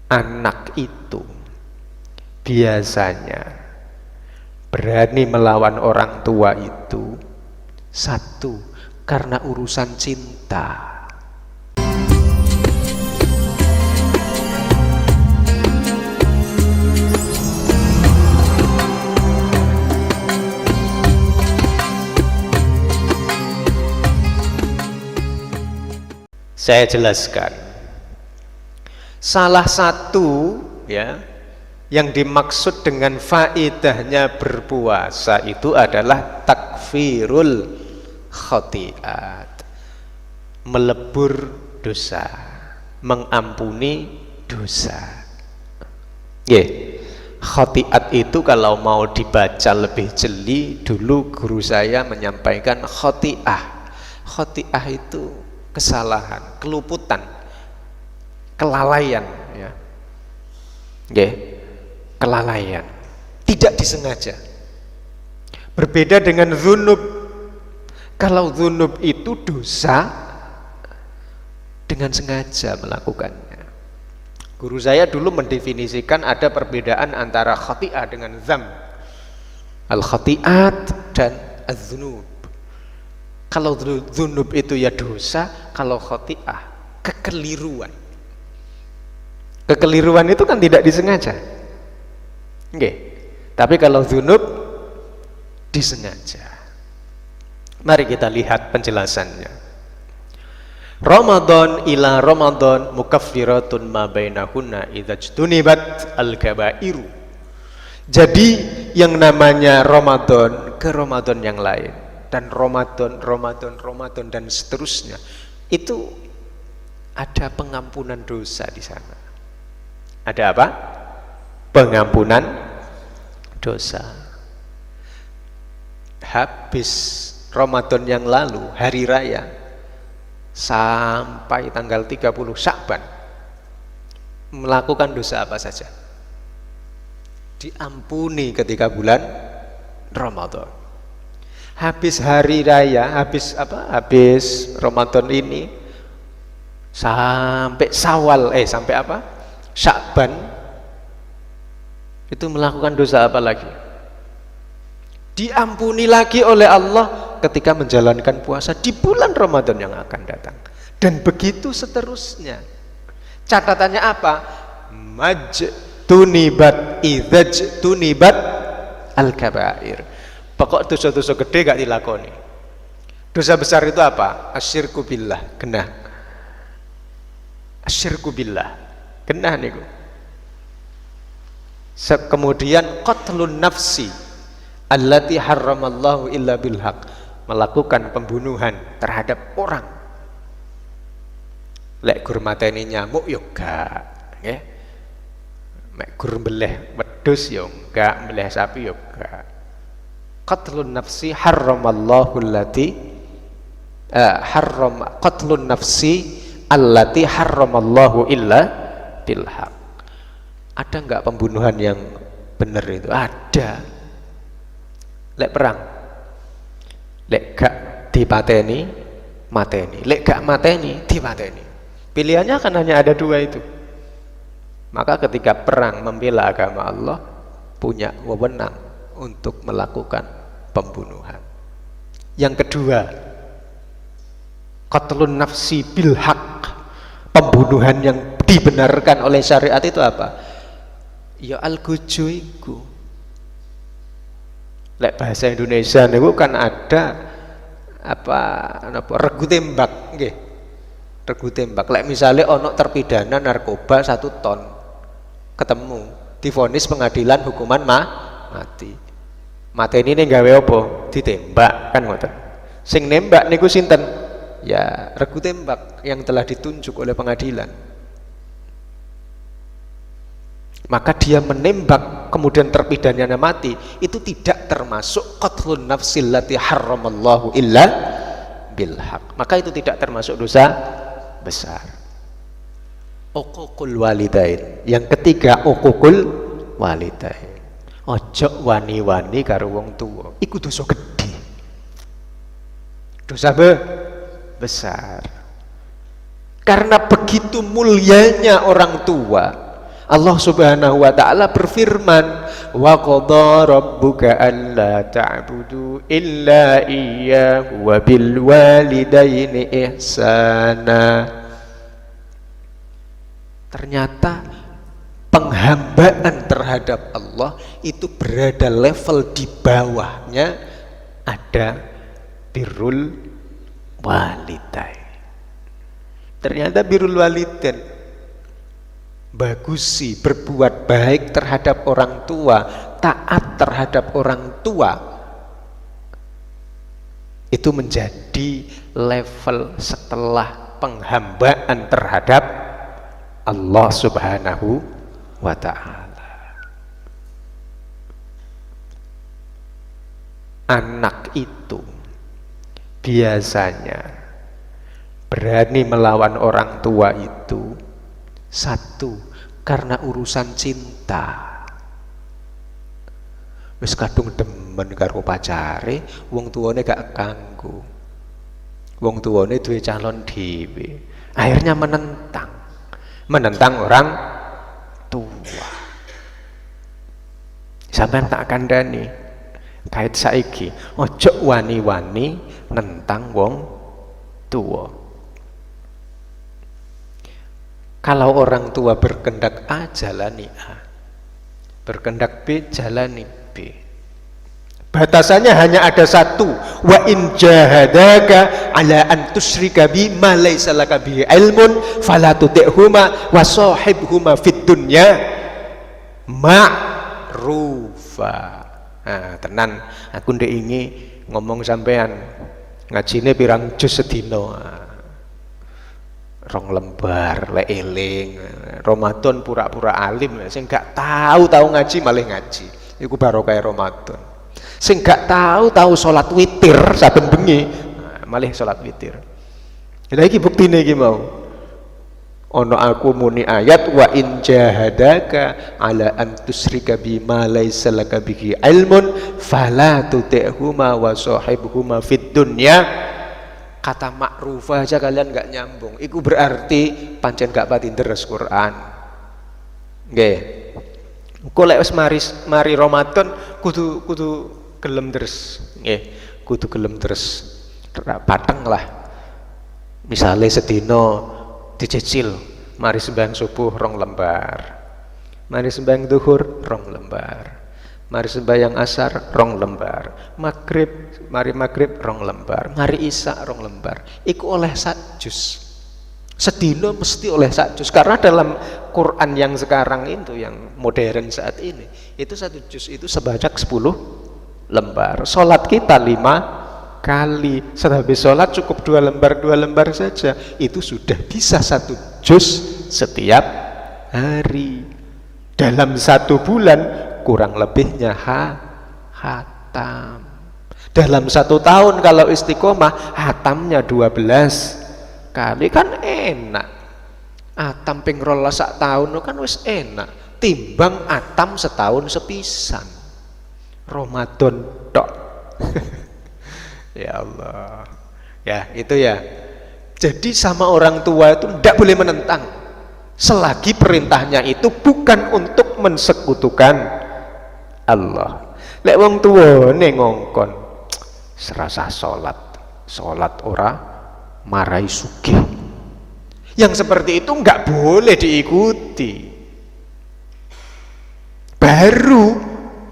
anak itu biasanya berani melawan orang tua itu satu, karena urusan cinta. Saya jelaskan. Salah satu yang dimaksud dengan faedahnya berpuasa itu adalah takfirul khotiat, melebur dosa, mengampuni dosa. Khotiat itu kalau mau dibaca lebih jeli, dulu guru saya menyampaikan khotiah. Khotiah itu kesalahan, keluputan, kelalaian, kelalaian, tidak disengaja. Berbeda dengan dzunub. Kalau dzunub itu dosa dengan sengaja melakukannya. Guru saya dulu mendefinisikan ada perbedaan antara khati'ah dengan dzam. Al-khati'at dan az-dzunub. Kalau dzunub itu ya dosa, kalau khati'ah kekeliruan. Kekeliruan itu kan tidak disengaja. Tapi kalau dzunub disengaja. Mari kita lihat penjelasannya. Ramadan ila Ramadan mukaffiratun ma bainahunna idza jtunibat al-kabairu. Jadi yang namanya Ramadan ke Ramadan yang lain, dan Ramadan dan seterusnya, itu ada pengampunan dosa di sana. Ada apa? Pengampunan dosa. Habis Ramadan yang lalu, hari raya, sampai tanggal 30 Sya'ban, melakukan dosa apa saja diampuni ketika bulan Ramadan. Habis hari raya, habis Ramadan ini sampai Sya'ban, itu melakukan dosa apa lagi? Diampuni lagi oleh Allah ketika menjalankan puasa di bulan Ramadan yang akan datang. Dan begitu seterusnya. Catatannya apa? Majtunibat idzajtunibat al-kabair. Pokok dosa-dosa gede gak dilakoni. Dosa besar itu apa? Asyirku billah, genah. Asyirku billah, genah niku. Kemudian qatlun nafsi allati harramallahu illa bilhaq, melakukan pembunuhan terhadap orang. Lek gur mateni nyamuk yo gak, nggih. Mek gur mbeleh wedhus yo gak, mbeleh sapi yo gak. Qatlun nafsi harramallahu allati qatlun nafsi allati harramallahu illa bilhaq. Ada enggak pembunuhan yang benar itu? Ada. Lek perang, lek gak dipateni, mateni. Lek gak mateni, dipateni. Pilihannya kan hanya ada dua itu. Maka ketika perang membela agama Allah, punya wewenang untuk melakukan pembunuhan. Yang kedua, qatlun nafsi bil haq, pembunuhan yang dibenarkan oleh syariat itu apa? Ya al-gujuiku. Lek bahasa Indonesia niku kan ada regu tembak, nggih. Regu tembak. Lek misalnya ono terpidana narkoba 1 ton ketemu, divonis pengadilan hukuman mati. Mateni ini gawe apa? Ditembak, kan ngoten. Sing nembak niku sinten? Ya regu tembak yang telah ditunjuk oleh pengadilan. Maka dia menembak kemudian terpidananya mati, itu tidak termasuk qatlun nafsil lati harramallahu illa bilhaq. Maka itu tidak termasuk dosa besar. Uququl walidain. Yang ketiga, uququl walidain. Ojo wani-wani karo wong tuwa, iku dosa gede. Dosa besar. Karena begitu mulianya orang tua, Allah Subhanahu wa taala berfirman, wa qadha rabbuka alla ta'budu illa iyyahu wa bil walidaini ihsana. Ternyata penghambaan terhadap Allah itu berada level di bawahnya ada birrul walidain. Ternyata birrul walidain, bagus sih berbuat baik terhadap orang tua, taat terhadap orang tua, itu menjadi level setelah penghambaan terhadap Allah Subhanahu wa ta'ala. Anak itu biasanya berani melawan orang tua itu satu, karena urusan cinta. Wis kadung demen karo pacare, wong tuane gak kanggo. Wong tuane duwe calon dhewe. Akhirnya menentang orang tua. Sampeyan tak kandhani kait saiki, ojo wani-wani nentang wong tua. Kalau orang tua berkendak A, jalani A. Berkendak B, jalani B. Batasannya hanya ada satu, wa in jahadaka ala an tusyrika bi ma laysa laka bihi ilmun fala tuti'huma wa shahibhuma fid dunya ma'rufa. Nah, tenan aku ndek ini ngomong sampean ngajine pirang juz sedina. 2 lembar lek eling. Ramadan pura-pura alim, sing gak tahu ngaji malah ngaji. Iku barokah Ramadan. Sing gak tahu salat witir saben bengi, malah salat witir. Lha iki buktine iki mau. Ana aku muni ayat wa in jahadaka ala an tusyrika bi ma laysa laka bihi ilmun fala tuti'huma wa shahibhuma fid dunya. Kata ma'rufah aja kalian gak nyambung. Iku berarti pancen gak pati deres Quran. Nggih. Engko lek wis mari Ramadan kudu gelem deres. Nggih, kudu gelem deres. Pateng lah. Misale sedina dicicil, mari sembahyang subuh 2 lembar. Mari sembahyang zuhur 2 lembar. Mari sembahyang asar 2 lembar. Mari maghrib 2 lembar. Mari isya 2 lembar. Iku oleh 1 juz. Sedina mesti oleh 1 juz. Karena dalam Quran yang sekarang itu, yang modern saat ini, itu 1 juz itu sebanyak 10 lembar. Salat kita 5 kali. Sehabis salat cukup 2 lembar saja. Itu sudah bisa 1 juz setiap hari. Dalam 1 bulan kurang lebihnya hatam. Dalam 1 tahun kalau istiqomah hatamnya 12 kali, kan enak. Atam ping 12 sak tahun kan wis enak timbang atam setahun sepisan. Ramadan tok. Ya Allah. Ya, itu ya. Jadi sama orang tua itu tidak boleh menentang selagi perintahnya itu bukan untuk mensekutukan Allah. Lek wong tuwane ngongkon serasa salat ora marai sugih. Yang seperti itu enggak boleh diikuti. Baru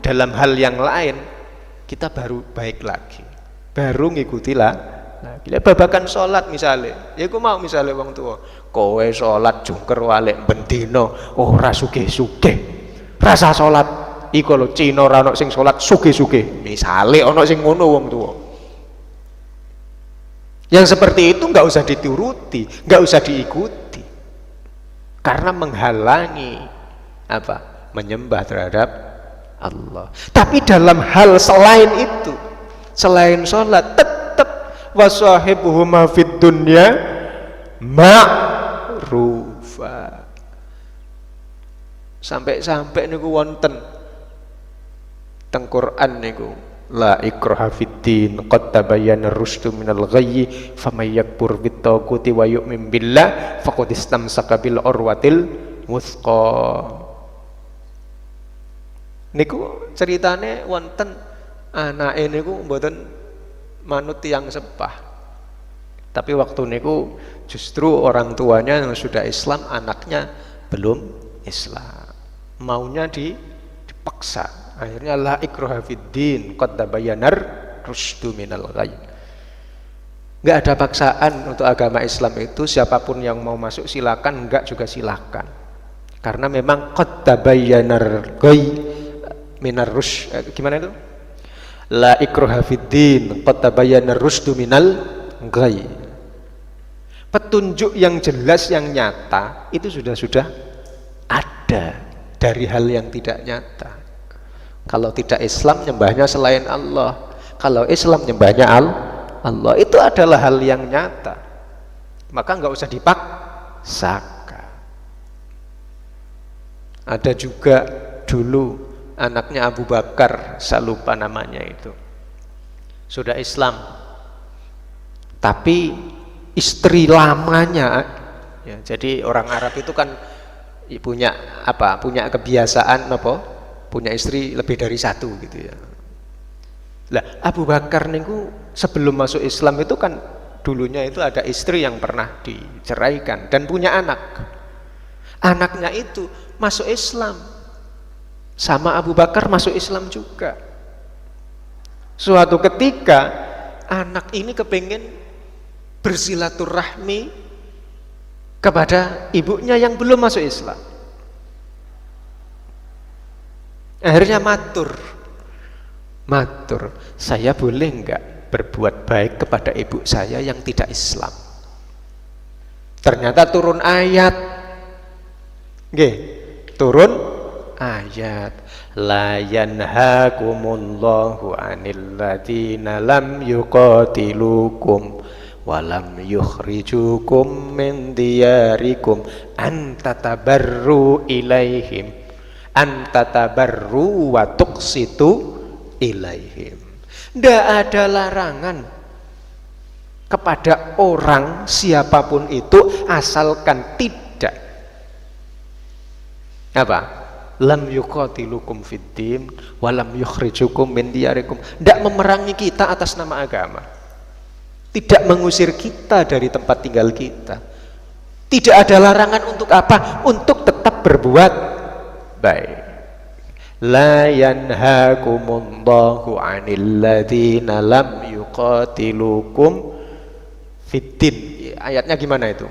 dalam hal yang lain kita baru baik lagi. Baru ngikutilah. Nah, bila babakan salat misalnya, ya aku mau misalnya wong tua, kowe salat jungker walik bendino ora sugih-sugih. Rasa salat iku lho Cina ora ono sing salat sugih-sugih. Misale ono sing ngono wong tua. Yang seperti itu enggak usah dituruti, enggak usah diikuti. Karena menghalangi apa? Menyembah terhadap Allah. Tapi dalam hal selain itu, selain sholat, tetap wasahibuhuma fid dunya ma'rufa. Sampai niku wonten teng Quran niku, la ikraha fiddin qad tabayyana ar-rusydu minal ghayyi faman yakfur bit-taghuti wa yu'min billah faqad istamsaka bil urwatil wuthqa. Niku ceritane wonten anake niku mboten manut tiyang sepah. Tapi waktu niku justru orang tuanya yang sudah Islam, anaknya belum Islam. Maunya dipaksa. Akhirnya la ikraha fiddin qad tabayyanar rusdu minal ghayy. Enggak ada paksaan untuk agama Islam itu, siapapun yang mau masuk silakan, enggak juga silakan. Karena memang qad tabayyanar ghayy minar rusd. Gimana itu? La ikraha fiddin qad tabayyanar rusdu minal ghayy. Petunjuk yang jelas, yang nyata itu sudah ada dari hal yang tidak nyata. Kalau tidak Islam nyembahnya selain Allah, kalau Islam nyembahnya Allah, itu adalah hal yang nyata. Maka nggak usah dipaksakan. Ada juga dulu anaknya Abu Bakar, saya lupa namanya itu, sudah Islam, tapi istri lamanya, ya, jadi orang Arab itu kan punya kebiasaan punya istri lebih dari satu gitu ya. Lah Abu Bakar niku sebelum masuk Islam itu kan dulunya itu ada istri yang pernah diceraikan dan punya anak. Anaknya itu masuk Islam, sama Abu Bakar masuk Islam juga. Suatu ketika anak ini kepengen bersilaturahmi kepada ibunya yang belum masuk Islam. Akhirnya matur, saya boleh enggak berbuat baik kepada ibu saya yang tidak Islam? Ternyata turun ayat, turun ayat, la yanhakumullahu 'anil ladzina lam yuqatilukum walam yukhrijukum min diyarikum antatabarru ilaihim antatabarru wa tuqsitu ilaihim. Tidak ada larangan kepada orang siapapun itu asalkan tidak lam yuqatilukum fiddin walam yukhrijukum min diyarikum, tidak memerangi kita atas nama agama, tidak mengusir kita dari tempat tinggal kita. Tidak ada larangan untuk apa? Untuk tetap berbuat baik. La yanhakumullahu 'anil ladzina lam yuqatilukum fiddin. Ayatnya gimana itu?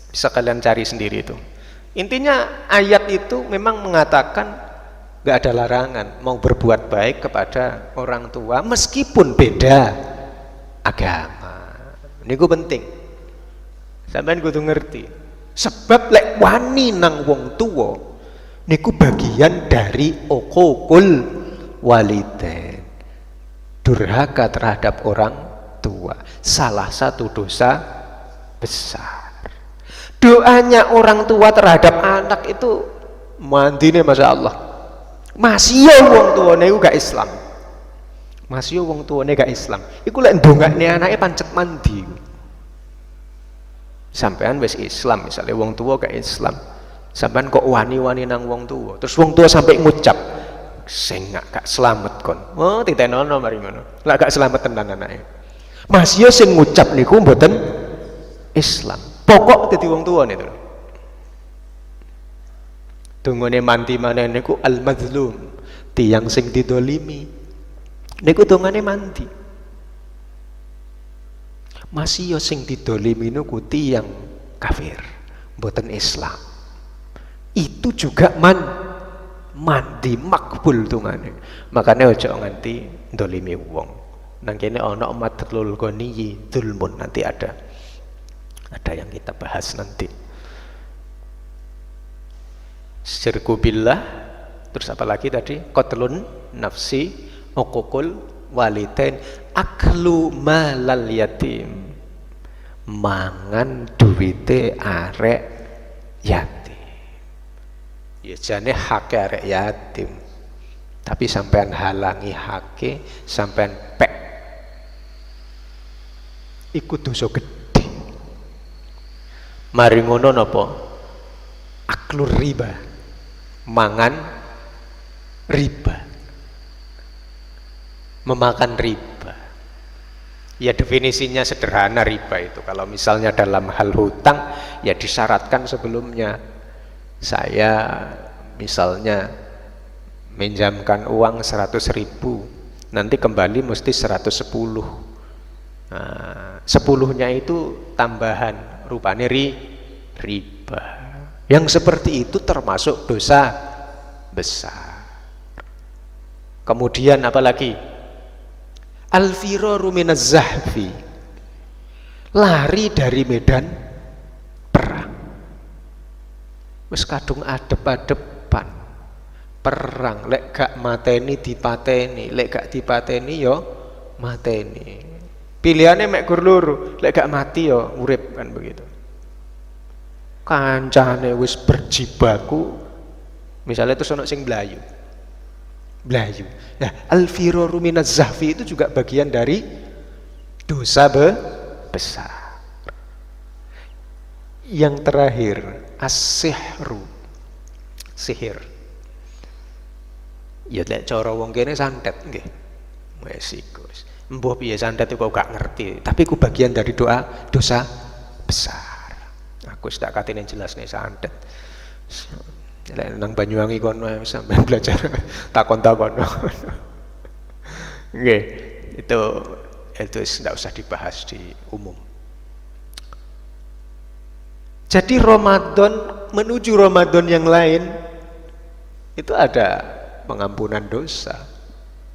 Bisa kalian cari sendiri itu. Intinya ayat itu memang mengatakan gak ada larangan mau berbuat baik kepada orang tua meskipun beda agama. Niku penting. Sampeyan kudu ngerti. Sebab lek wani nang wong tuwa niku bagian dari uququl walidain. Durhaka terhadap orang tua. Salah satu dosa besar. Doanya orang tua terhadap anak itu mandine Masya Allah. Masih wong tuane iku gak Islam. Masih wong tuane gak Islam. Iku lek ndongakne anake pancet mandi. Sampean wis Islam, misalnya wong tua gak Islam. Sampean kok wani-wani nang wong tua. Terus wong tua sampai ngucap, "Sing gak selamat kon." Oh, titenono mari ngono. Lah gak selamat tenan anake. Masih sing ngucap niku mboten Islam. Pokok dadi wong tua niku. Dungane manti maneh niku al-mazlum, tiyang sing didolimi. Niku dungane manti. Masih yo sing didolimi niku tiyang kafir, mboten Islam. Itu juga mandi makbul dungane. Makane aja nganti ndolimi wong. Nang kene ana madlul ghaniyi dzulmun, nanti ada yang kita bahas nanti. Syirku billah, terus apa lagi tadi? Qatlun nafsi, uququl walidain, aklu malal yatim, mangan duwite arek yatim. Ya jane hak arek yatim, tapi sampean halangi hake, sampean pek, iku dosa gede. Mari ngono napa? Aklur riba, mangan riba, memakan riba. Ya definisinya sederhana riba itu. Kalau misalnya dalam hal hutang ya disyaratkan sebelumnya, saya misalnya minjamkan uang 100.000, nanti kembali mesti 110. Nah, 10-nya itu tambahan, rupanya riba. Yang seperti itu termasuk dosa besar. Kemudian apalagi? Al-firaru minaz zahfi, lari dari medan perang. Wis kadung adep-adepan perang, lek gak mateni dipateni, lek gak dipateni yo mateni. Pilihannya mek gur loro, lek gak mati yo urip, kan begitu. Kancane wis berjibaku, misalnya itu sono sing blayu. Nah, al-firaru minaz zahfi itu juga bagian dari dosa besar. Yang terakhir, as-sihru, sihir. Ya lek cara wong kene santet nggih. Wis iku. Mbah piye santet kok gak ngerti, tapi ku bagian dari dosa besar. Aku wis tak katene jelasne santet. Lek nang Banyuwangi kono sampean belajar takon-takon. Nggih, itu tidak usah dibahas di umum. Jadi Ramadan menuju Ramadan yang lain itu ada pengampunan dosa.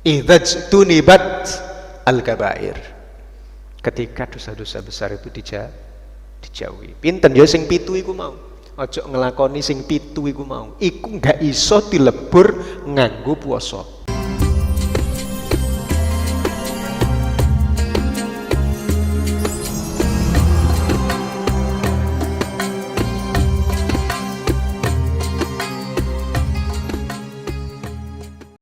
Idzaj tunibat al-kabair. Ketika dosa-dosa besar itu dijauhi. Pinten ya sing pitu iku mau. Ojo ngelakoni sing pitu iku mau. Iku gak iso dilebur nganggo puasa.